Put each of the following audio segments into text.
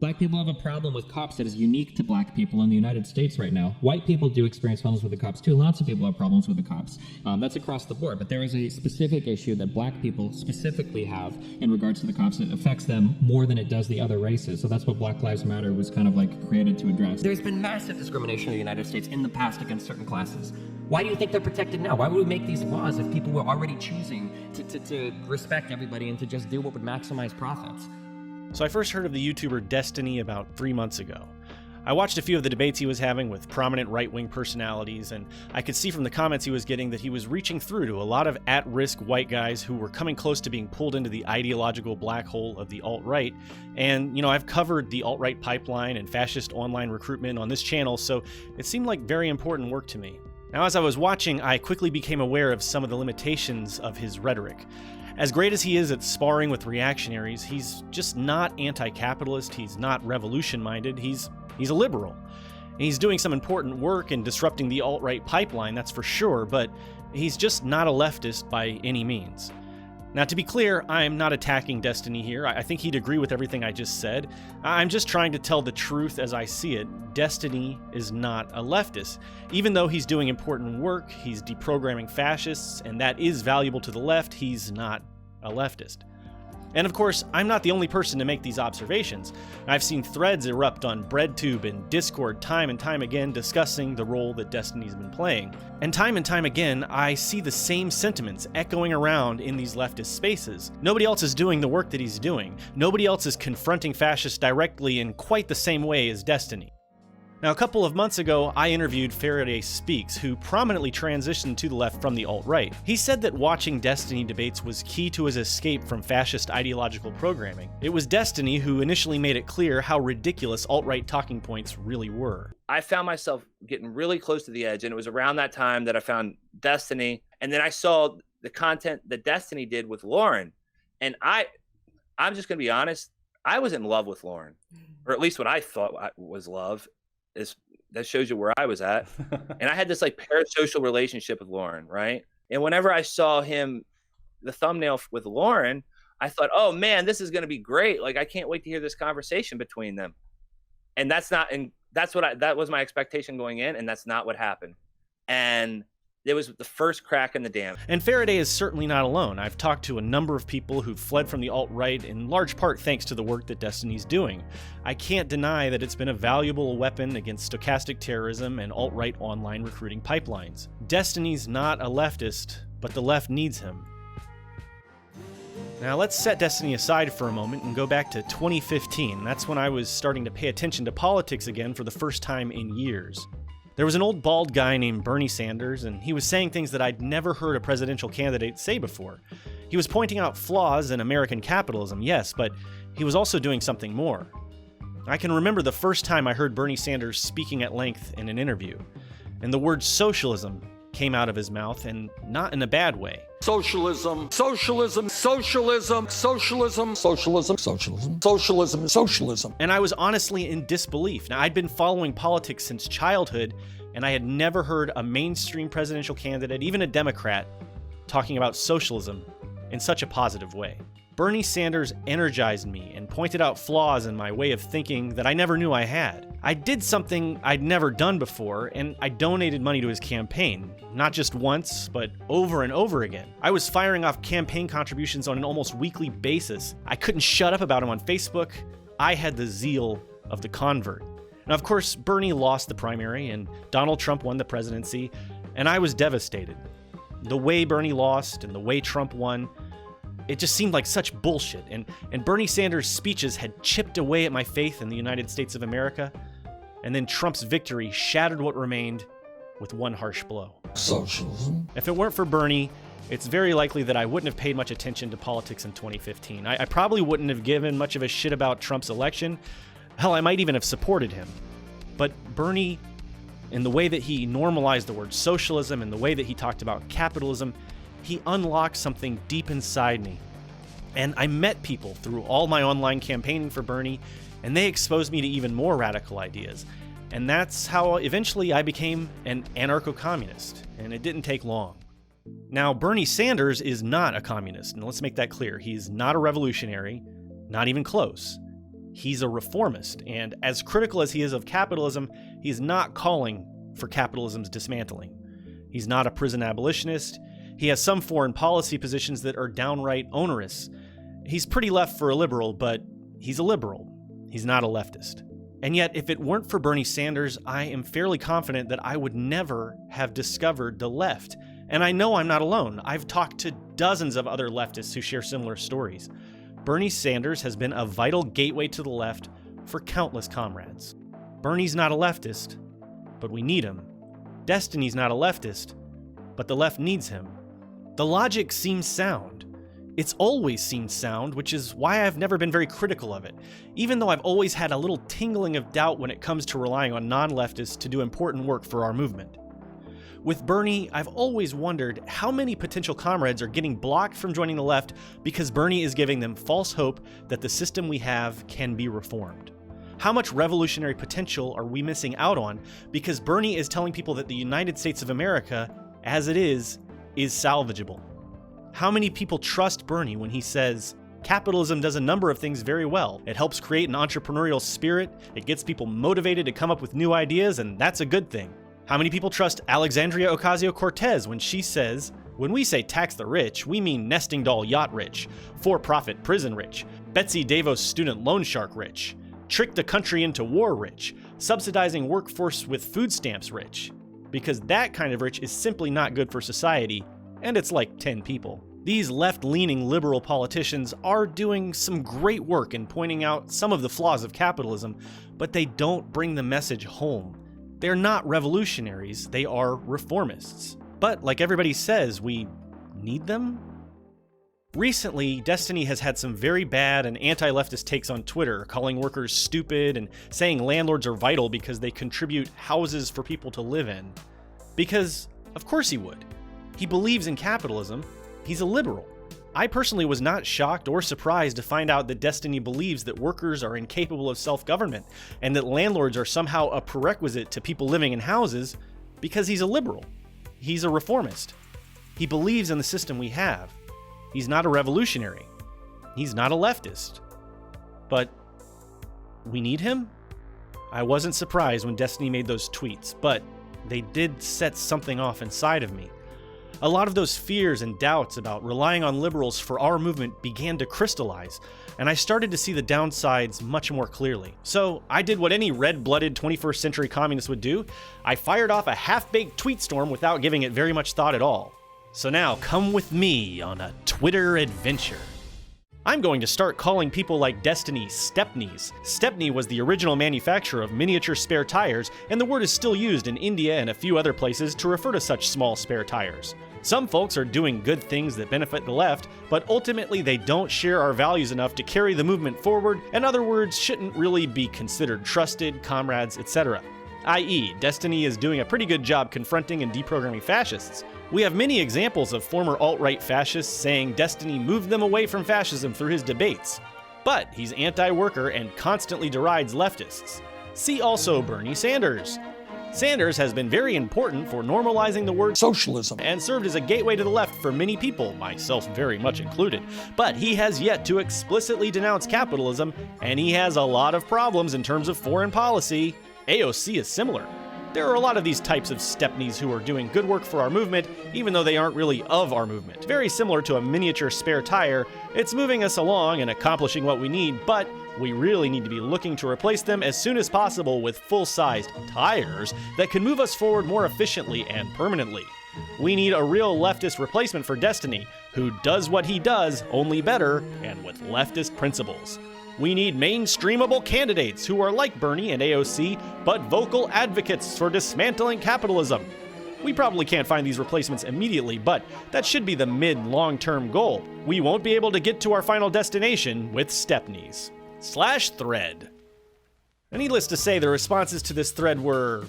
Black people have a problem with cops that is unique to black people in the United States right now. White people do experience problems with the cops too. Lots of people have problems with the cops. That's across the board. But there is a specific issue that black people specifically have in regards to the cops that affects them more than it does the other races. So that's what Black Lives Matter was kind of like created to address. There's been massive discrimination in the United States in the past against certain classes. Why do you think they're protected now? Why would we make these laws if people were already choosing to respect everybody and to just do what would maximize profits? So I first heard of the YouTuber Destiny about 3 months ago. I watched a few of the debates he was having with prominent right-wing personalities, and I could see from the comments he was getting that he was reaching through to a lot of at-risk white guys who were coming close to being pulled into the ideological black hole of the alt-right. And, I've covered the alt-right pipeline and fascist online recruitment on this channel, so it seemed like very important work to me. Now, as I was watching, I quickly became aware of some of the limitations of his rhetoric. As great as he is at sparring with reactionaries, he's just not anti-capitalist, he's not revolution-minded, he's a liberal. And he's doing some important work in disrupting the alt-right pipeline, that's for sure, but he's just not a leftist by any means. Now, to be clear, I'm not attacking Destiny here. I think he'd agree with everything I just said. I'm just trying to tell the truth as I see it. Destiny is not a leftist. Even though he's doing important work, he's deprogramming fascists, and that is valuable to the left, he's not a leftist. And of course, I'm not the only person to make these observations. I've seen threads erupt on BreadTube and Discord time and time again discussing the role that Destiny's been playing. And time again, I see the same sentiments echoing around in these leftist spaces. Nobody else is doing the work that he's doing. Nobody else is confronting fascists directly in quite the same way as Destiny. Now, a couple of months ago, I interviewed Faraday Speaks, who prominently transitioned to the left from the alt-right. He said that watching Destiny debates was key to his escape from fascist ideological programming. It was Destiny who initially made it clear how ridiculous alt-right talking points really were. I found myself getting really close to the edge, and it was around that time that I found Destiny, and then I saw the content that Destiny did with Lauren, and I'm just going to be honest, I was in love with Lauren, or at least what I thought was love. That shows you where I was at. And I had this like parasocial relationship with Lauren, right? And whenever I saw the thumbnail with Lauren, I thought, oh man, this is going to be great. Like, I can't wait to hear this conversation between them. And that was my expectation going in, and that's not what happened. And it was the first crack in the dam. And Faraday is certainly not alone. I've talked to a number of people who've fled from the alt-right, in large part thanks to the work that Destiny's doing. I can't deny that it's been a valuable weapon against stochastic terrorism and alt-right online recruiting pipelines. Destiny's not a leftist, but the left needs him. Now let's set Destiny aside for a moment and go back to 2015. That's when I was starting to pay attention to politics again for the first time in years. There was an old bald guy named Bernie Sanders, and he was saying things that I'd never heard a presidential candidate say before. He was pointing out flaws in American capitalism, yes, but he was also doing something more. I can remember the first time I heard Bernie Sanders speaking at length in an interview, and the word socialism came out of his mouth, and not in a bad way. Socialism, socialism, socialism, socialism, socialism, socialism, socialism, socialism. And I was honestly in disbelief. Now, I'd been following politics since childhood, and I had never heard a mainstream presidential candidate, even a Democrat, talking about socialism in such a positive way. Bernie Sanders energized me and pointed out flaws in my way of thinking that I never knew I had. I did something I'd never done before, and I donated money to his campaign. Not just once, but over and over again. I was firing off campaign contributions on an almost weekly basis. I couldn't shut up about him on Facebook. I had the zeal of the convert. Now, of course, Bernie lost the primary, and Donald Trump won the presidency, and I was devastated. The way Bernie lost and the way Trump won, it just seemed like such bullshit, and Bernie Sanders' speeches had chipped away at my faith in the United States of America, and then Trump's victory shattered what remained with one harsh blow. Socialism. If it weren't for Bernie, it's very likely that I wouldn't have paid much attention to politics in 2015. I probably wouldn't have given much of a shit about Trump's election. Hell, I might even have supported him. But Bernie, in the way that he normalized the word socialism and the way that he talked about capitalism, he unlocked something deep inside me. And I met people through all my online campaigning for Bernie, and they exposed me to even more radical ideas. And that's how eventually I became an anarcho-communist, and it didn't take long. Now, Bernie Sanders is not a communist, and let's make that clear. He's not a revolutionary, not even close. he's a reformist, and as critical as he is of capitalism, he's not calling for capitalism's dismantling. He's not a prison abolitionist. He has some foreign policy positions that are downright onerous. He's pretty left for a liberal, but he's a liberal. He's not a leftist. And yet, if it weren't for Bernie Sanders, I am fairly confident that I would never have discovered the left. And I know I'm not alone. I've talked to dozens of other leftists who share similar stories. Bernie Sanders has been a vital gateway to the left for countless comrades. Bernie's not a leftist, but we need him. Destiny's not a leftist, but the left needs him. The logic seems sound. It's always seemed sound, which is why I've never been very critical of it, even though I've always had a little tingling of doubt when it comes to relying on non-leftists to do important work for our movement. With Bernie, I've always wondered how many potential comrades are getting blocked from joining the left because Bernie is giving them false hope that the system we have can be reformed. How much revolutionary potential are we missing out on because Bernie is telling people that the United States of America, as it is salvageable? How many people trust Bernie when he says, capitalism does a number of things very well. It helps create an entrepreneurial spirit, it gets people motivated to come up with new ideas, and that's a good thing. How many people trust Alexandria Ocasio-Cortez when she says, when we say tax the rich, we mean nesting doll yacht rich, for-profit prison rich, Betsy DeVos student loan shark rich, trick the country into war rich, subsidizing workforce with food stamps rich? Because that kind of rich is simply not good for society, and it's like 10 people. These left-leaning liberal politicians are doing some great work in pointing out some of the flaws of capitalism, but they don't bring the message home. They're not revolutionaries, they are reformists. But like everybody says, we need them? Recently, Destiny has had some very bad and anti-leftist takes on Twitter, calling workers stupid and saying landlords are vital because they contribute houses for people to live in. Because, of course he would. He believes in capitalism. He's a liberal. I personally was not shocked or surprised to find out that Destiny believes that workers are incapable of self-government and that landlords are somehow a prerequisite to people living in houses because he's a liberal. He's a reformist. He believes in the system we have. He's not a revolutionary. He's not a leftist. But we need him? I wasn't surprised when Destiny made those tweets, but they did set something off inside of me. A lot of those fears and doubts about relying on liberals for our movement began to crystallize, and I started to see the downsides much more clearly. So I did what any red-blooded 21st century communist would do. I fired off a half-baked tweet storm without giving it very much thought at all. So now come with me on a Twitter adventure. I'm going to start calling people like Destiny Stepneys. Stepney was the original manufacturer of miniature spare tires, and the word is still used in India and a few other places to refer to such small spare tires. Some folks are doing good things that benefit the left, but ultimately they don't share our values enough to carry the movement forward, and other words shouldn't really be considered trusted, comrades, etc. i.e., Destiny is doing a pretty good job confronting and deprogramming fascists. We have many examples of former alt-right fascists saying Destiny moved them away from fascism through his debates. But he's anti-worker and constantly derides leftists. See also Bernie Sanders. Sanders has been very important for normalizing the word Socialism. and served as a gateway to the left for many people, myself very much included. But he has yet to explicitly denounce capitalism, and he has a lot of problems in terms of foreign policy. AOC is similar. There are a lot of these types of Stepneys who are doing good work for our movement, even though they aren't really of our movement. Very similar to a miniature spare tire, it's moving us along and accomplishing what we need, but we really need to be looking to replace them as soon as possible with full-sized tires that can move us forward more efficiently and permanently. We need a real leftist replacement for Destiny, who does what he does, only better, and with leftist principles. We need mainstreamable candidates who are like Bernie and AOC, but vocal advocates for dismantling capitalism. We probably can't find these replacements immediately, but that should be the mid-long-term goal. We won't be able to get to our final destination with Stepneys. /thread. Needless to say, the responses to this thread were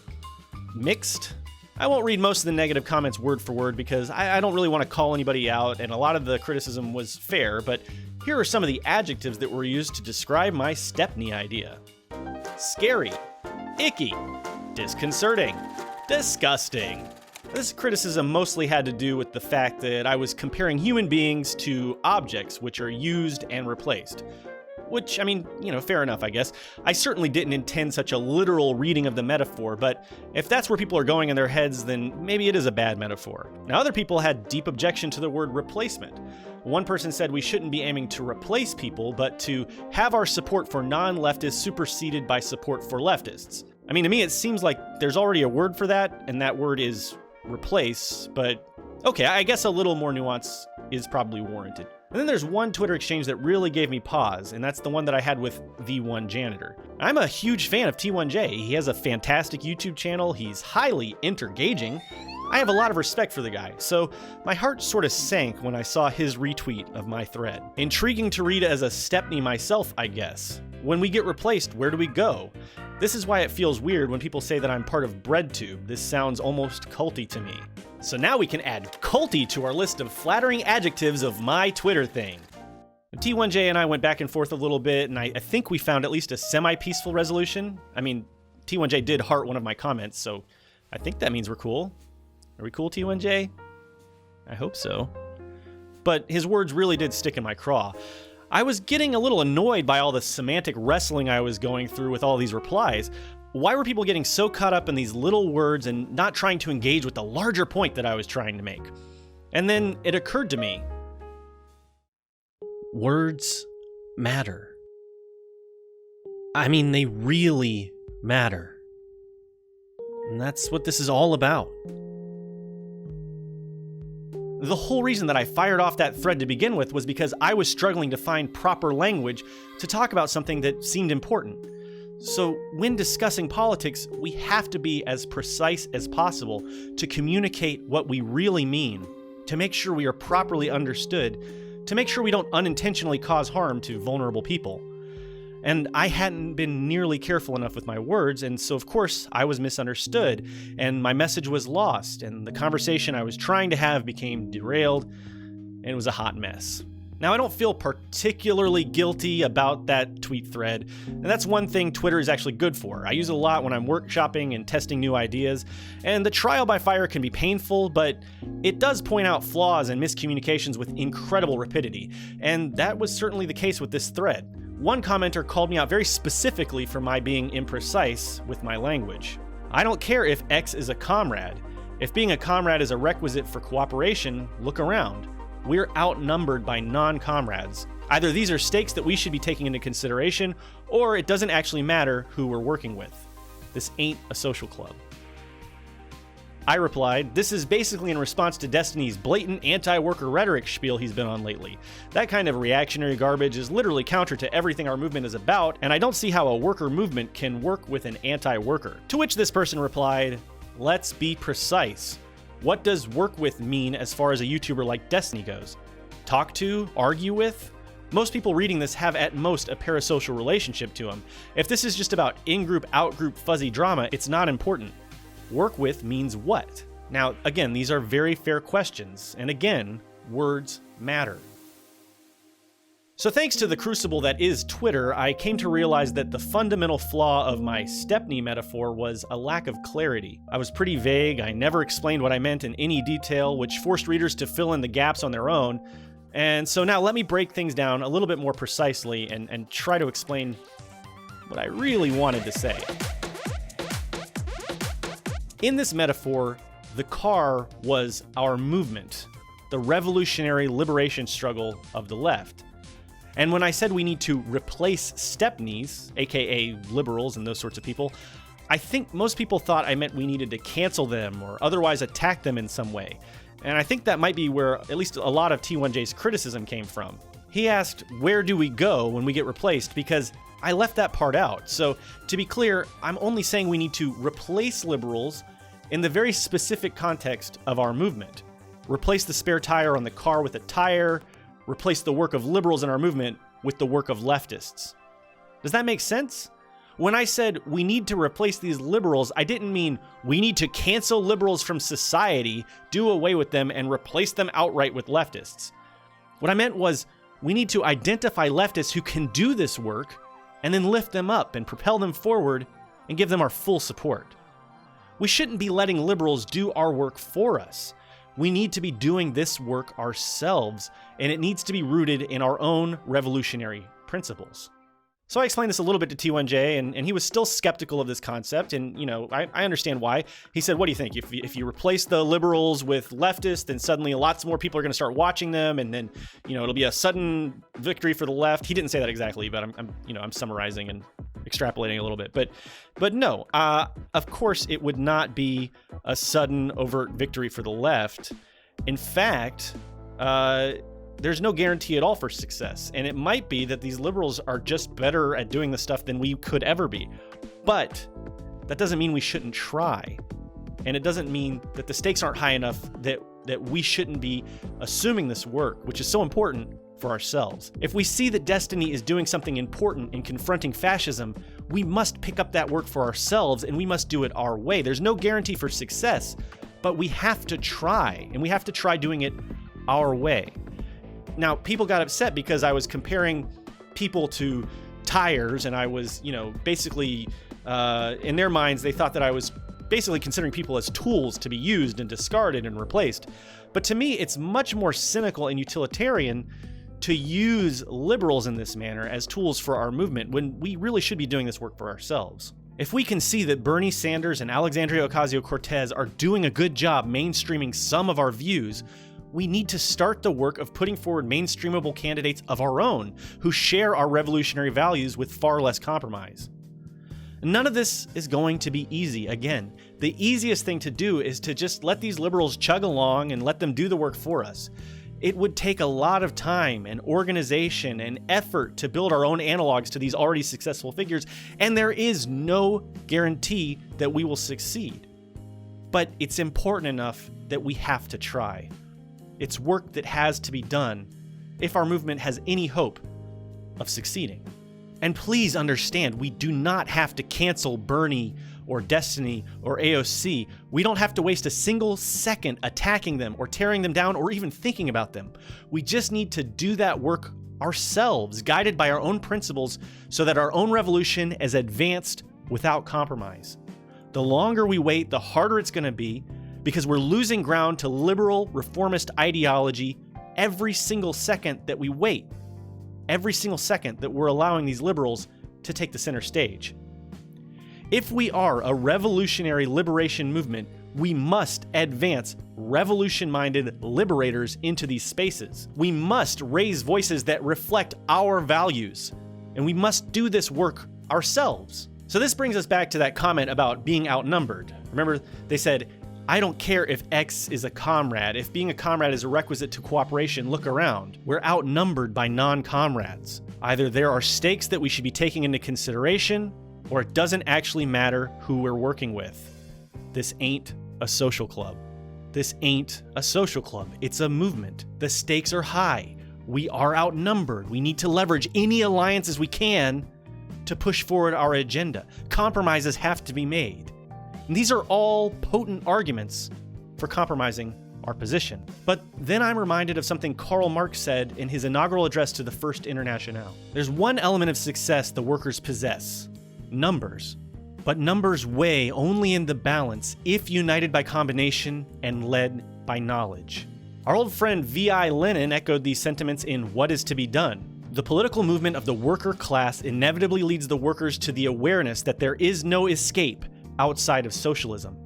mixed. I won't read most of the negative comments word for word because I don't really want to call anybody out, and a lot of the criticism was fair, but here are some of the adjectives that were used to describe my Stepney idea. Scary, icky, disconcerting, disgusting. This criticism mostly had to do with the fact that I was comparing human beings to objects which are used and replaced. Which, I mean, fair enough, I guess. I certainly didn't intend such a literal reading of the metaphor, but if that's where people are going in their heads, then maybe it is a bad metaphor. Now, other people had deep objection to the word replacement. One person said we shouldn't be aiming to replace people, but to have our support for non-leftists superseded by support for leftists. I mean, to me, it seems like there's already a word for that, and that word is replace, but okay, I guess a little more nuance is probably warranted. And then there's one Twitter exchange that really gave me pause, and that's the one that I had with V1 Janitor. I'm a huge fan of T1J. He has a fantastic YouTube channel. He's highly intergaging. I have a lot of respect for the guy, so my heart sort of sank when I saw his retweet of my thread. Intriguing to read as a Stepney myself, I guess. When we get replaced, where do we go? This is why it feels weird when people say that I'm part of BreadTube. This sounds almost culty to me. So now we can add culty to our list of flattering adjectives of my Twitter thing. T1J and I went back and forth a little bit, and I think we found at least a semi-peaceful resolution. I mean, T1J did heart one of my comments, so I think that means we're cool. Are we cool, T1J? I hope so. But his words really did stick in my craw. I was getting a little annoyed by all the semantic wrestling I was going through with all these replies. Why were people getting so caught up in these little words and not trying to engage with the larger point that I was trying to make? And then it occurred to me, words matter. I mean, they really matter. And that's what this is all about. The whole reason that I fired off that thread to begin with was because I was struggling to find proper language to talk about something that seemed important. So when discussing politics, we have to be as precise as possible to communicate what we really mean, to make sure we are properly understood, to make sure we don't unintentionally cause harm to vulnerable people. And I hadn't been nearly careful enough with my words, and so of course I was misunderstood, and my message was lost, and the conversation I was trying to have became derailed, and it was a hot mess. Now, I don't feel particularly guilty about that tweet thread, and that's one thing Twitter is actually good for. I use it a lot when I'm workshopping and testing new ideas, and the trial by fire can be painful, but it does point out flaws and miscommunications with incredible rapidity, and that was certainly the case with this thread. One commenter called me out very specifically for my being imprecise with my language. I don't care if X is a comrade. If being a comrade is a requisite for cooperation, look around. We're outnumbered by non-comrades. Either these are stakes that we should be taking into consideration, or it doesn't actually matter who we're working with. This ain't a social club. I replied, this is basically in response to Destiny's blatant anti-worker rhetoric spiel he's been on lately. That kind of reactionary garbage is literally counter to everything our movement is about, and I don't see how a worker movement can work with an anti-worker. To which this person replied, let's be precise. What does work with mean as far as a YouTuber like Destiny goes? Talk to? Argue with? Most people reading this have at most a parasocial relationship to them. If this is just about in-group, out-group fuzzy drama, it's not important. Work with means what? Now, again, these are very fair questions, and again, words matter. So thanks to the crucible that is Twitter, I came to realize that the fundamental flaw of my Stepney metaphor was a lack of clarity. I was pretty vague, I never explained what I meant in any detail, which forced readers to fill in the gaps on their own. And so now let me break things down a little bit more precisely and try to explain what I really wanted to say. In this metaphor, the car was our movement, the revolutionary liberation struggle of the left. And when I said we need to replace Stepneys, aka liberals and those sorts of people, I think most people thought I meant we needed to cancel them or otherwise attack them in some way. And I think that might be where at least a lot of T1J's criticism came from. He asked, where do we go when we get replaced? Because I left that part out. So to be clear, I'm only saying we need to replace liberals in the very specific context of our movement. Replace the spare tire on the car with a tire, replace the work of liberals in our movement with the work of leftists. Does that make sense? When I said we need to replace these liberals, I didn't mean we need to cancel liberals from society, do away with them, and replace them outright with leftists. What I meant was we need to identify leftists who can do this work and then lift them up and propel them forward and give them our full support. We shouldn't be letting liberals do our work for us. We need to be doing this work ourselves, and it needs to be rooted in our own revolutionary principles. So I explained this a little bit to T1J, and he was still skeptical of this concept. And, I understand why. He said, what do you think? If you replace the liberals with leftists, then suddenly lots more people are going to start watching them. And then, it'll be a sudden victory for the left. He didn't say that exactly, but I'm summarizing and extrapolating a little bit. But no, of course, it would not be a sudden overt victory for the left. In fact, there's no guarantee at all for success. And it might be that these liberals are just better at doing the stuff than we could ever be. But that doesn't mean we shouldn't try. And it doesn't mean that the stakes aren't high enough that we shouldn't be assuming this work, which is so important for ourselves. If we see that destiny is doing something important in confronting fascism, we must pick up that work for ourselves, and we must do it our way. There's no guarantee for success, but we have to try, and we have to try doing it our way. Now, people got upset because I was comparing people to tires, and I was, basically, in their minds, they thought that I was basically considering people as tools to be used and discarded and replaced. But to me, it's much more cynical and utilitarian to use liberals in this manner as tools for our movement when we really should be doing this work for ourselves. If we can see that Bernie Sanders and Alexandria Ocasio-Cortez are doing a good job mainstreaming some of our views, we need to start the work of putting forward mainstreamable candidates of our own who share our revolutionary values with far less compromise. None of this is going to be easy. Again, the easiest thing to do is to just let these liberals chug along and let them do the work for us. It would take a lot of time and organization and effort to build our own analogs to these already successful figures, and there is no guarantee that we will succeed. But it's important enough that we have to try. It's work that has to be done if our movement has any hope of succeeding. And please understand, we do not have to cancel Bernie or Destiny or AOC. We don't have to waste a single second attacking them or tearing them down or even thinking about them. We just need to do that work ourselves, guided by our own principles, so that our own revolution is advanced without compromise. The longer we wait, the harder it's going to be, because we're losing ground to liberal reformist ideology every single second that we wait, every single second that we're allowing these liberals to take the center stage. If we are a revolutionary liberation movement, we must advance revolution-minded liberators into these spaces. We must raise voices that reflect our values, and we must do this work ourselves. So this brings us back to that comment about being outnumbered. Remember, they said, I don't care if X is a comrade. If being a comrade is a requisite to cooperation, look around. We're outnumbered by non-comrades. Either there are stakes that we should be taking into consideration, or it doesn't actually matter who we're working with. This ain't a social club. This ain't a social club. It's a movement. The stakes are high. We are outnumbered. We need to leverage any alliances we can to push forward our agenda. Compromises have to be made. And these are all potent arguments for compromising our position. But then I'm reminded of something Karl Marx said in his inaugural address to the First Internationale. There's one element of success the workers possess: numbers. But numbers weigh only in the balance if united by combination and led by knowledge. Our old friend V.I. Lenin echoed these sentiments in What Is to Be Done. The political movement of the worker class inevitably leads the workers to the awareness that there is no escape outside of socialism.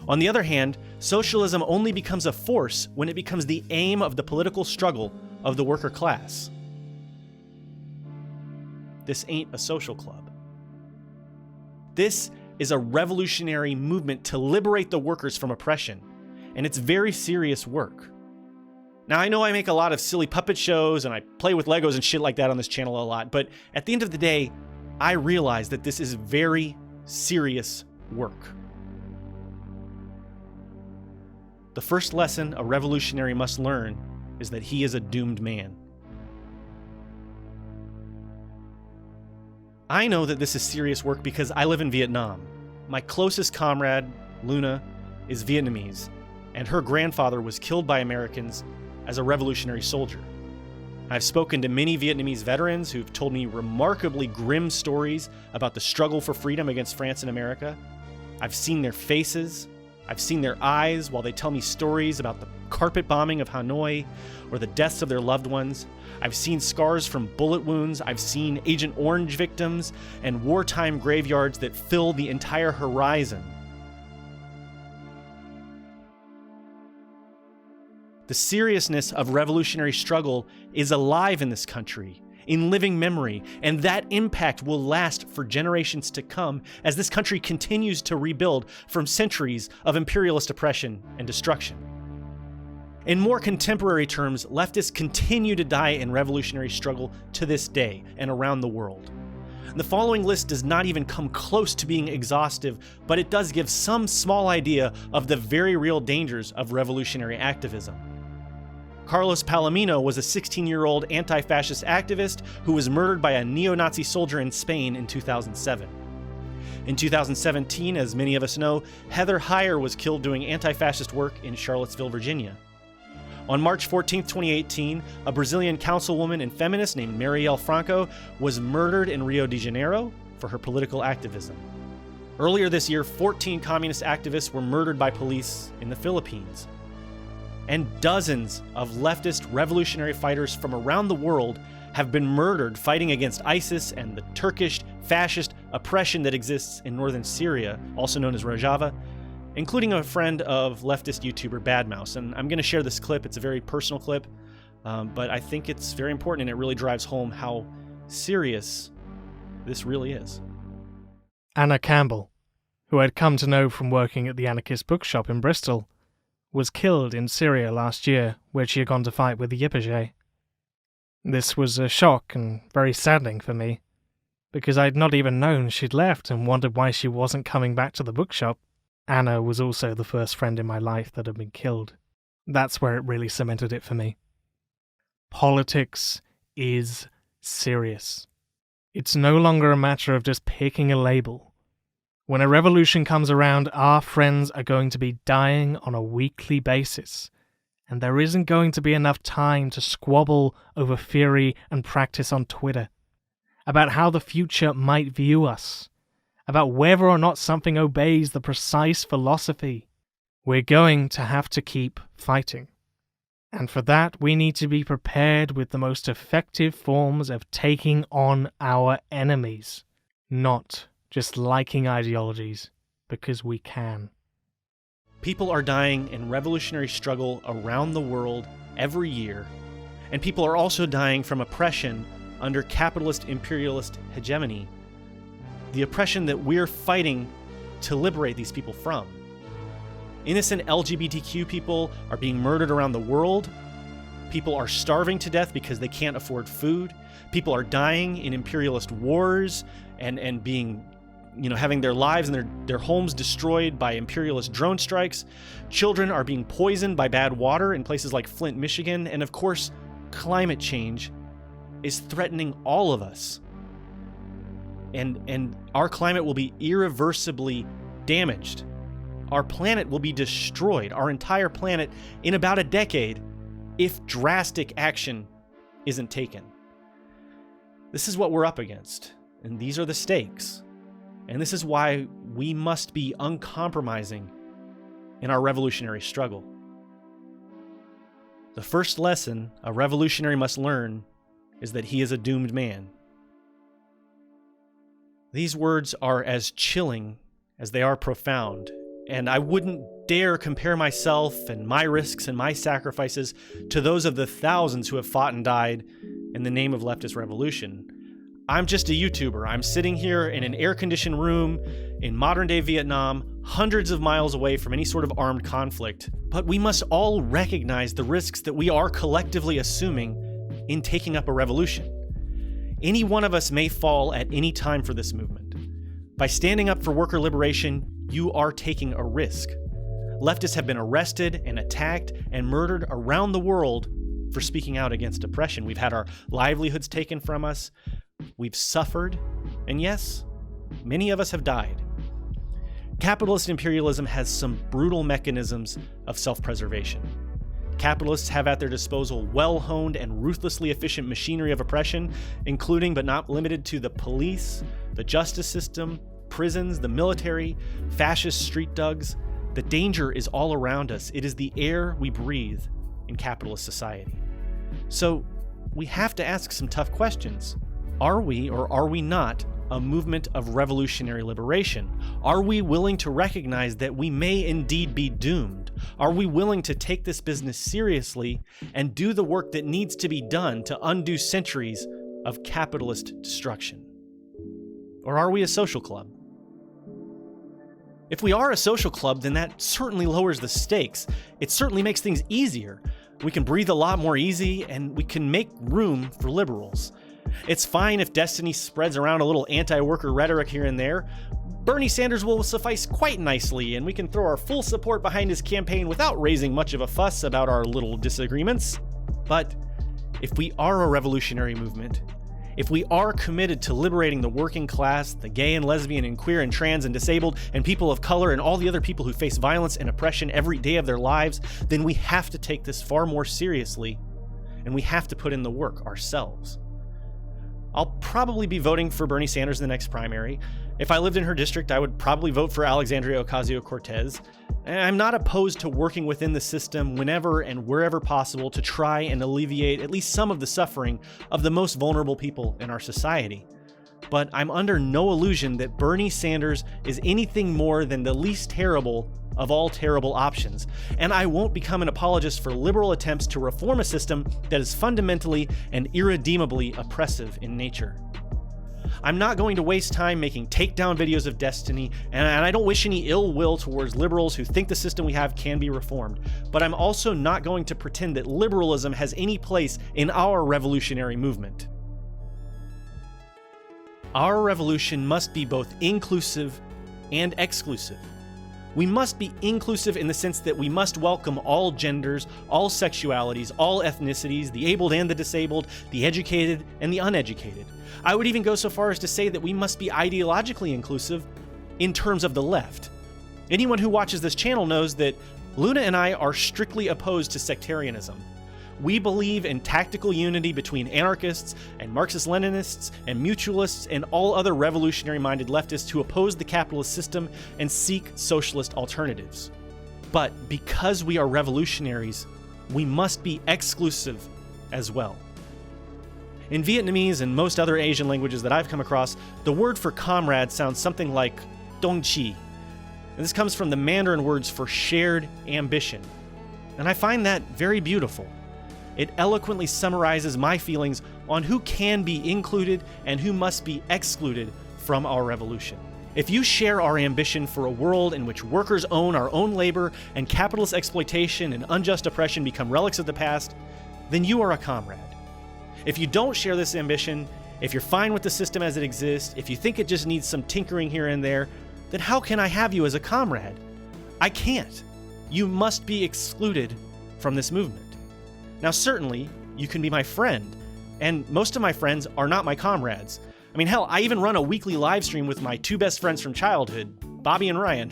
On the other hand, socialism only becomes a force when it becomes the aim of the political struggle of the worker class. This ain't a social club. This is a revolutionary movement to liberate the workers from oppression, and it's very serious work. Now, I know I make a lot of silly puppet shows and I play with Legos and shit like that on this channel a lot, but at the end of the day, I realize that this is very serious work. The first lesson a revolutionary must learn is that he is a doomed man. I know that this is serious work because I live in Vietnam. My closest comrade, Luna, is Vietnamese, and her grandfather was killed by Americans as a revolutionary soldier. I've spoken to many Vietnamese veterans who've told me remarkably grim stories about the struggle for freedom against France and America. I've seen their faces, I've seen their eyes while they tell me stories about the carpet bombing of Hanoi or the deaths of their loved ones. I've seen scars from bullet wounds. I've seen Agent Orange victims and wartime graveyards that fill the entire horizon. The seriousness of revolutionary struggle is alive in this country, in living memory, and that impact will last for generations to come as this country continues to rebuild from centuries of imperialist oppression and destruction. In more contemporary terms, leftists continue to die in revolutionary struggle to this day and around the world. The following list does not even come close to being exhaustive, but it does give some small idea of the very real dangers of revolutionary activism. Carlos Palomino was a 16-year-old anti-fascist activist who was murdered by a neo-Nazi soldier in Spain in 2007. In 2017, as many of us know, Heather Heyer was killed doing anti-fascist work in Charlottesville, Virginia. On March 14, 2018, a Brazilian councilwoman and feminist named Marielle Franco was murdered in Rio de Janeiro for her political activism. Earlier this year, 14 communist activists were murdered by police in the Philippines. And dozens of leftist revolutionary fighters from around the world have been murdered fighting against ISIS and the Turkish fascist oppression that exists in northern Syria, also known as Rojava, including a friend of leftist YouTuber Badmouse. And I'm going to share this clip. It's a very personal clip, but I think it's very important and it really drives home how serious this really is. Anna Campbell, who I'd come to know from working at the anarchist bookshop in Bristol, was killed in Syria last year, where she had gone to fight with the Yipaj. This was a shock and very saddening for me, because I'd not even known she'd left and wondered why she wasn't coming back to the bookshop. Anna was also the first friend in my life that had been killed. That's where it really cemented it for me. Politics is serious. It's no longer a matter of just picking a label. When a revolution comes around, our friends are going to be dying on a weekly basis, and there isn't going to be enough time to squabble over theory and practice on Twitter, about how the future might view us, about whether or not something obeys the precise philosophy. We're going to have to keep fighting. And for that, we need to be prepared with the most effective forms of taking on our enemies, not just liking ideologies because we can. People are dying in revolutionary struggle around the world every year, and people are also dying from oppression under capitalist imperialist hegemony, the oppression that we're fighting to liberate these people from. Innocent LGBTQ people are being murdered around the world. People are starving to death because they can't afford food. People are dying in imperialist wars and being, having their lives and their homes destroyed by imperialist drone strikes. Children are being poisoned by bad water in places like Flint, Michigan. And of course, climate change is threatening all of us. And our climate will be irreversibly damaged. Our planet will be destroyed, our entire planet, in about a decade if drastic action isn't taken. This is what we're up against, and these are the stakes. And this is why we must be uncompromising in our revolutionary struggle. The first lesson a revolutionary must learn is that he is a doomed man. These words are as chilling as they are profound, and I wouldn't dare compare myself and my risks and my sacrifices to those of the thousands who have fought and died in the name of leftist revolution. I'm just a YouTuber. I'm sitting here in an air-conditioned room in modern-day Vietnam, hundreds of miles away from any sort of armed conflict. But we must all recognize the risks that we are collectively assuming in taking up a revolution. Any one of us may fall at any time for this movement. By standing up for worker liberation, you are taking a risk. Leftists have been arrested and attacked and murdered around the world for speaking out against oppression. We've had our livelihoods taken from us. We've suffered. And yes, many of us have died. Capitalist imperialism has some brutal mechanisms of self-preservation. Capitalists have at their disposal well-honed and ruthlessly efficient machinery of oppression, including but not limited to the police, the justice system, prisons, the military, fascist street thugs, The danger is all around us. It is the air we breathe in capitalist society. So we have to ask some tough questions. Are we or are we not a movement of revolutionary liberation? Are we willing to recognize that we may indeed be doomed? Are we willing to take this business seriously and do the work that needs to be done to undo centuries of capitalist destruction? Or are we a social club? If we are a social club, then that certainly lowers the stakes. It certainly makes things easier. We can breathe a lot more easy, and we can make room for liberals. It's fine if Destiny spreads around a little anti-worker rhetoric here and there. Bernie Sanders will suffice quite nicely, and we can throw our full support behind his campaign without raising much of a fuss about our little disagreements. But if we are a revolutionary movement, if we are committed to liberating the working class, the gay and lesbian and queer and trans and disabled and people of color and all the other people who face violence and oppression every day of their lives, then we have to take this far more seriously, and we have to put in the work ourselves. I'll probably be voting for Bernie Sanders in the next primary. If I lived in her district, I would probably vote for Alexandria Ocasio-Cortez. I'm not opposed to working within the system whenever and wherever possible to try and alleviate at least some of the suffering of the most vulnerable people in our society. But I'm under no illusion that Bernie Sanders is anything more than the least terrible of all terrible options, and I won't become an apologist for liberal attempts to reform a system that is fundamentally and irredeemably oppressive in nature. I'm not going to waste time making takedown videos of Destiny, and I don't wish any ill will towards liberals who think the system we have can be reformed, but I'm also not going to pretend that liberalism has any place in our revolutionary movement. Our revolution must be both inclusive and exclusive. We must be inclusive in the sense that we must welcome all genders, all sexualities, all ethnicities, the abled and the disabled, the educated and the uneducated. I would even go so far as to say that we must be ideologically inclusive in terms of the left. Anyone who watches this channel knows that Luna and I are strictly opposed to sectarianism. We believe in tactical unity between anarchists and Marxist-Leninists and mutualists and all other revolutionary-minded leftists who oppose the capitalist system and seek socialist alternatives. But because we are revolutionaries, we must be exclusive as well. In Vietnamese and most other Asian languages that I've come across, the word for comrade sounds something like Dong Chi. And this comes from the Mandarin words for shared ambition. And I find that very beautiful. It eloquently summarizes my feelings on who can be included and who must be excluded from our revolution. If you share our ambition for a world in which workers own our own labor and capitalist exploitation and unjust oppression become relics of the past, then you are a comrade. If you don't share this ambition, if you're fine with the system as it exists, if you think it just needs some tinkering here and there, then how can I have you as a comrade? I can't. You must be excluded from this movement. Now, certainly, you can be my friend, and most of my friends are not my comrades. I mean, hell, I even run a weekly live stream with my two best friends from childhood, Bobby and Ryan.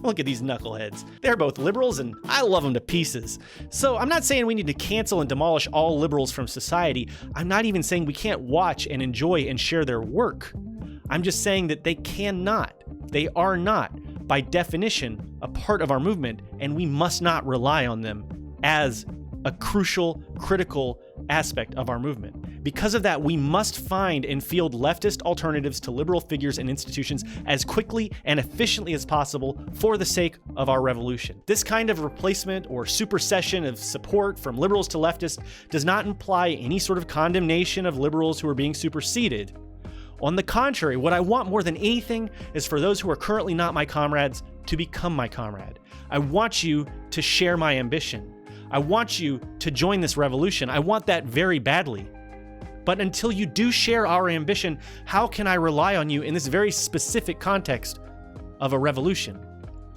Look at these knuckleheads. They're both liberals, and I love them to pieces. So I'm not saying we need to cancel and demolish all liberals from society. I'm not even saying we can't watch and enjoy and share their work. I'm just saying that they are not, by definition, a part of our movement, and we must not rely on them as a crucial, critical aspect of our movement. Because of that, we must find and field leftist alternatives to liberal figures and institutions as quickly and efficiently as possible for the sake of our revolution. This kind of replacement or supersession of support from liberals to leftists does not imply any sort of condemnation of liberals who are being superseded. On the contrary, what I want more than anything is for those who are currently not my comrades to become my comrade. I want you to share my ambition. I want you to join this revolution. I want that very badly. But until you do share our ambition, how can I rely on you in this very specific context of a revolution?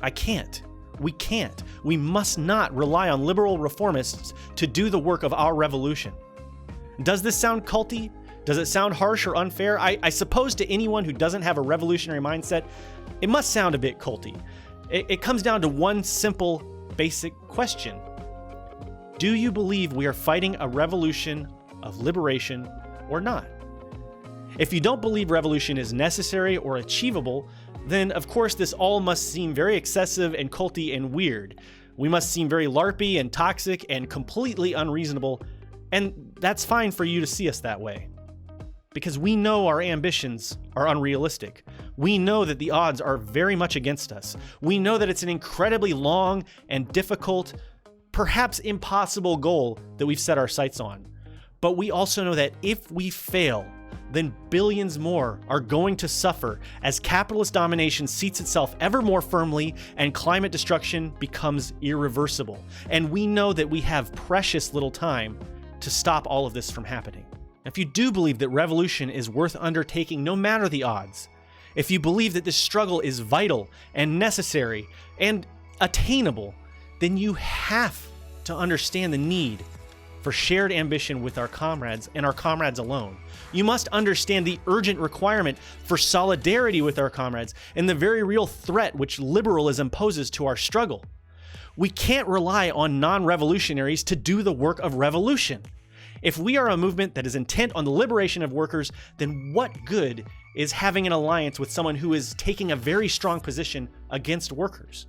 I can't. We can't. We must not rely on liberal reformists to do the work of our revolution. Does this sound culty? Does it sound harsh or unfair? I suppose to anyone who doesn't have a revolutionary mindset, it must sound a bit culty. It comes down to one simple, basic question. Do you believe we are fighting a revolution of liberation or not? If you don't believe revolution is necessary or achievable, then of course this all must seem very excessive and culty and weird. We must seem very LARPy and toxic and completely unreasonable, and that's fine for you to see us that way. Because we know our ambitions are unrealistic. We know that the odds are very much against us. We know that it's an incredibly long and difficult, perhaps impossible goal that we've set our sights on. But we also know that if we fail, then billions more are going to suffer as capitalist domination seats itself ever more firmly and climate destruction becomes irreversible. And we know that we have precious little time to stop all of this from happening. If you do believe that revolution is worth undertaking no matter the odds, if you believe that this struggle is vital and necessary and attainable, then you have to understand the need for shared ambition with our comrades and our comrades alone. You must understand the urgent requirement for solidarity with our comrades and the very real threat which liberalism poses to our struggle. We can't rely on non-revolutionaries to do the work of revolution. If we are a movement that is intent on the liberation of workers, then what good is having an alliance with someone who is taking a very strong position against workers?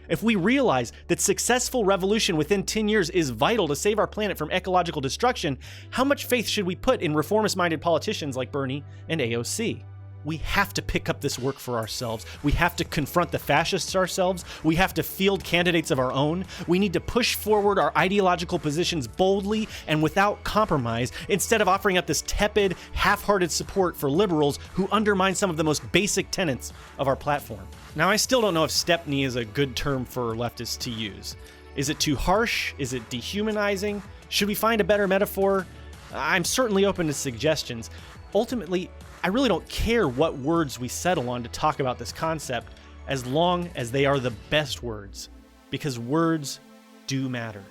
If we realize that successful revolution within 10 years is vital to save our planet from ecological destruction, how much faith should we put in reformist-minded politicians like Bernie and AOC? We have to pick up this work for ourselves. We have to confront the fascists ourselves. We have to field candidates of our own. We need to push forward our ideological positions boldly and without compromise, instead of offering up this tepid, half-hearted support for liberals who undermine some of the most basic tenets of our platform. Now, I still don't know if Stepney is a good term for leftists to use. Is it too harsh? Is it dehumanizing? Should we find a better metaphor? I'm certainly open to suggestions. Ultimately, I really don't care what words we settle on to talk about this concept, as long as they are the best words, because words do matter.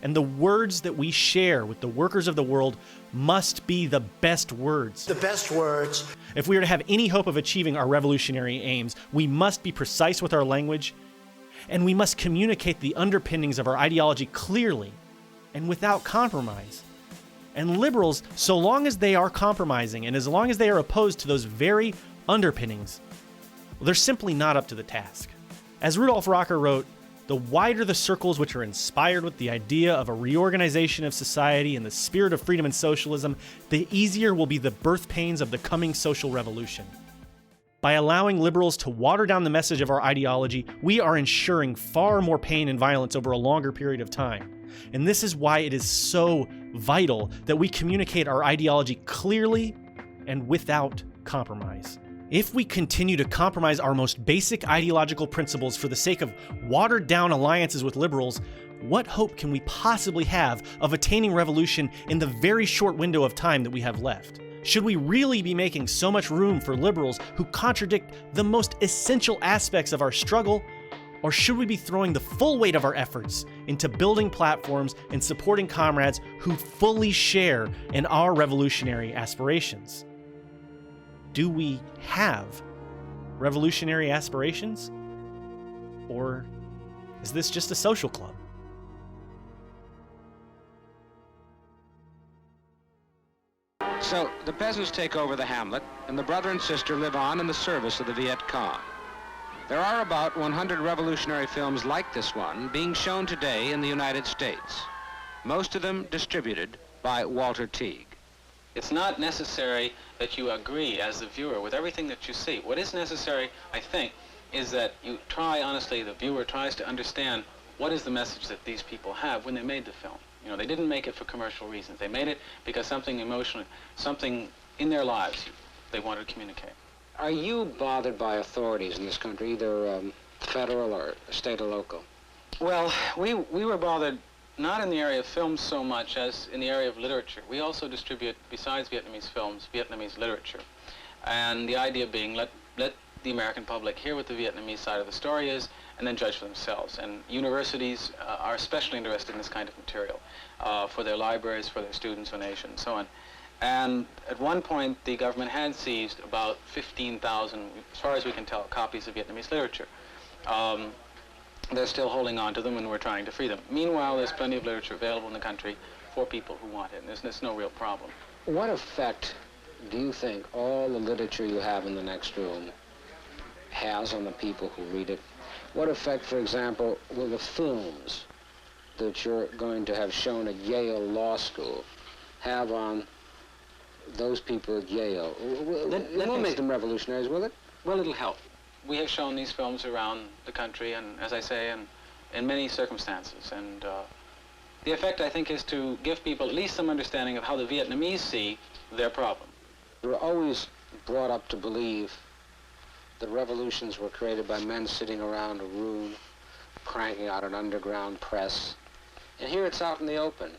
And the words that we share with the workers of the world must be the best words. The best words. If we are to have any hope of achieving our revolutionary aims, we must be precise with our language, and we must communicate the underpinnings of our ideology clearly and without compromise. And liberals, so long as they are compromising and as long as they are opposed to those very underpinnings, well, they're simply not up to the task. As Rudolf Rocker wrote, the wider the circles which are inspired with the idea of a reorganization of society in the spirit of freedom and socialism, the easier will be the birth pains of the coming social revolution. By allowing liberals to water down the message of our ideology, we are ensuring far more pain and violence over a longer period of time. And this is why it is so vital that we communicate our ideology clearly and without compromise. If we continue to compromise our most basic ideological principles for the sake of watered-down alliances with liberals, what hope can we possibly have of attaining revolution in the very short window of time that we have left? Should we really be making so much room for liberals who contradict the most essential aspects of our struggle? Or should we be throwing the full weight of our efforts into building platforms and supporting comrades who fully share in our revolutionary aspirations? Do we have revolutionary aspirations? Or is this just a social club? So the peasants take over the hamlet, and the brother and sister live on in the service of the Viet Cong. There are about 100 revolutionary films like this one being shown today in the United States, most of them distributed by Walter Teague. It's not necessary that you agree as the viewer with everything that you see. What is necessary, I think, is that you try, honestly, the viewer tries to understand what is the message that these people have when they made the film. You know, they didn't make it for commercial reasons. They made it because something emotional, something in their lives they wanted to communicate. Are you bothered by authorities in this country, either federal or state or local? Well, we were bothered not in the area of films so much as in the area of literature. We also distribute, besides Vietnamese films, Vietnamese literature. And the idea being, let the American public hear what the Vietnamese side of the story is, and then judge for themselves. And universities are especially interested in this kind of material for their libraries, for their students, donations, and so on. And at one point, the government had seized about 15,000, as far as we can tell, copies of Vietnamese literature. They're still holding on to them, and we're trying to free them. Meanwhile, there's plenty of literature available in the country for people who want it, and there's no real problem. What effect do you think all the literature you have in the next room has on the people who read it? What effect, for example, will the films that you're going to have shown at Yale Law School have on those people at Yale? It won't make them revolutionaries, will it? Well, it'll help. We have shown these films around the country, and as I say, in many circumstances. And the effect, I think, is to give people at least some understanding of how the Vietnamese see their problem. We're always brought up to believe that revolutions were created by men sitting around a room, cranking out an underground press. And here it's out in the open.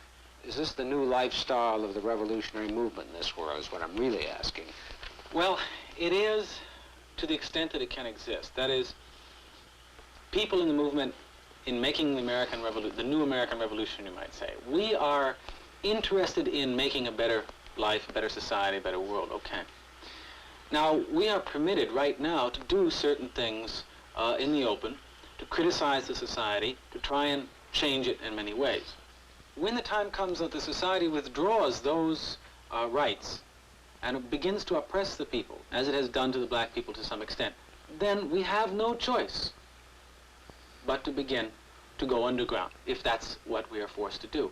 Is this the new lifestyle of the revolutionary movement in this world, is what I'm really asking. Well, it is to the extent that it can exist. That is, people in the movement in making the American Revolution, the new American Revolution, you might say, we are interested in making a better life, a better society, a better world, okay. Now, we are permitted right now to do certain things in the open, to criticize the society, to try and change it in many ways. When the time comes that the society withdraws those rights and begins to oppress the people, as it has done to the black people to some extent, then we have no choice but to begin to go underground, if that's what we are forced to do.